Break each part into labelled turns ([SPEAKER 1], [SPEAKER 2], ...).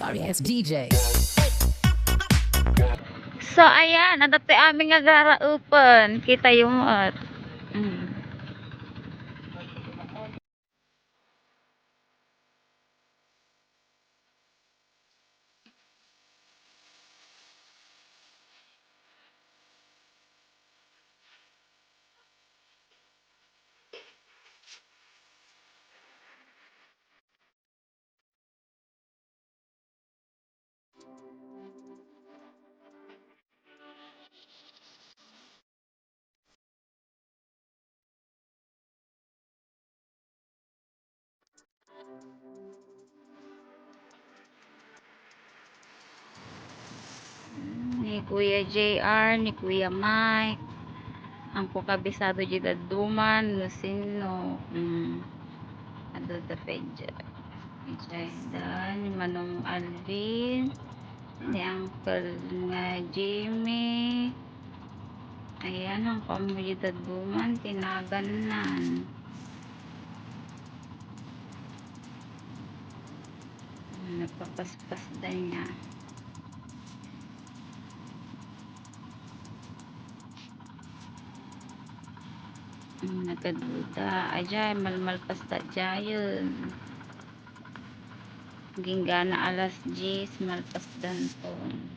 [SPEAKER 1] Sorry ass DJ.
[SPEAKER 2] So ayan, adati aming nga open. Kita yung ni Kuya JR, ni Kuya Mike. Ang po kabisado di daduman, no sino. Ado da Pedja. Jaydan, ni Manong Alvin, ni Uncle nga Jimmy. Ayan, ang komunidad duman, tinaganan. Nagpapaspas na niya. Nagkaduda. Ajay, malmalpas ta jayon. Ginggana alas 10, malpas danton.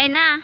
[SPEAKER 2] Kumain na.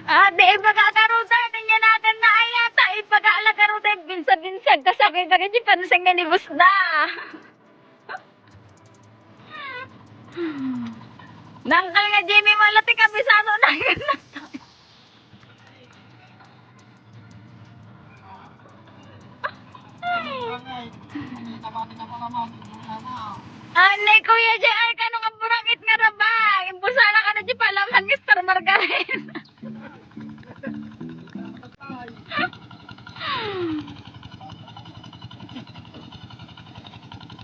[SPEAKER 2] Ate, ipagkakaroon niya natin na ayata. Ipagkakaroon binsag-binsag. Kasakit-sakit yung pansang nga ni Busda. Nangkal nga Jimmy malati kabisado na yun. Ani Kuya JR kanu nga burangit nga raba. Imbusana ka na di palaman Mr. Margaret.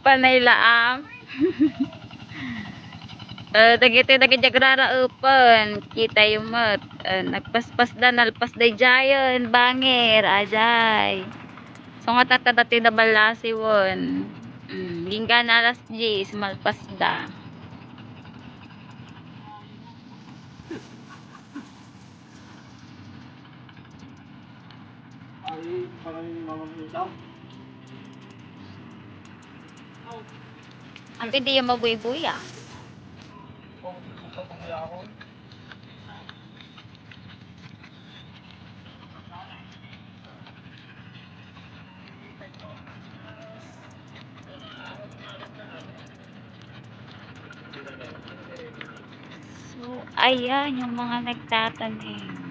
[SPEAKER 2] Panay laang. Dagiti jagrara open. Kita yung mat. Nagpaspas da nalpas day jayon. Bangir. Ajay. So nga tatadati na balasi won. Lingga na alas 10. Malpas da. Ang hindi yung mabuy-buya. So, ayan yung mga nagtatanim.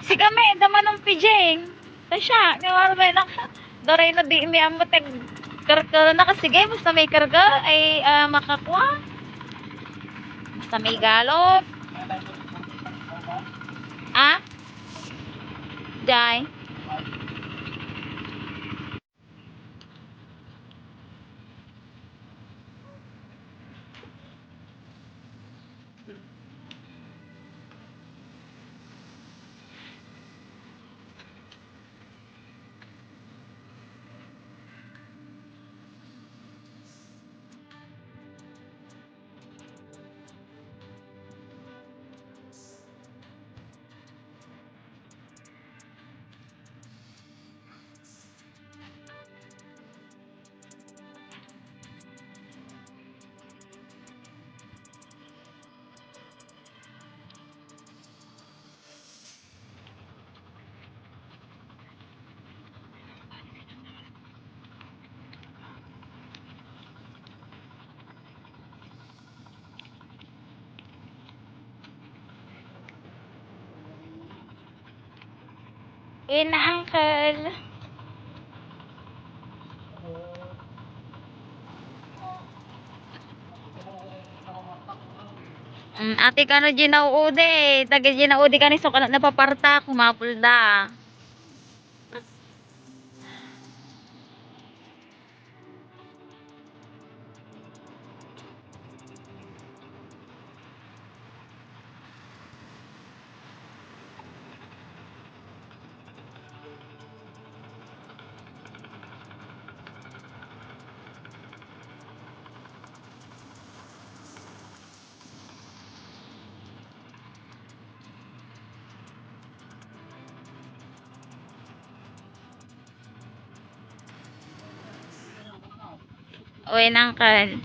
[SPEAKER 2] Si kami, daman ng pijeng. Tasya, kamarmay na doray na di mi amatag karga na kasige, basta may karga ay makakuha. Basta may galop. Ah? Jai. Uncle. Ate ka no ginauudi. Taga ginauudi ka ni so kana napaparta kumapulda. Uy, Uncle.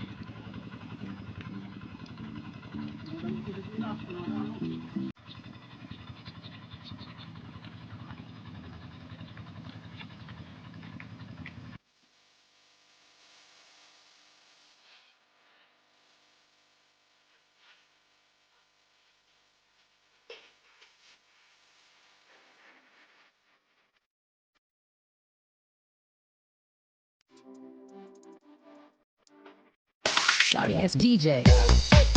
[SPEAKER 1] Sorry, as DJ.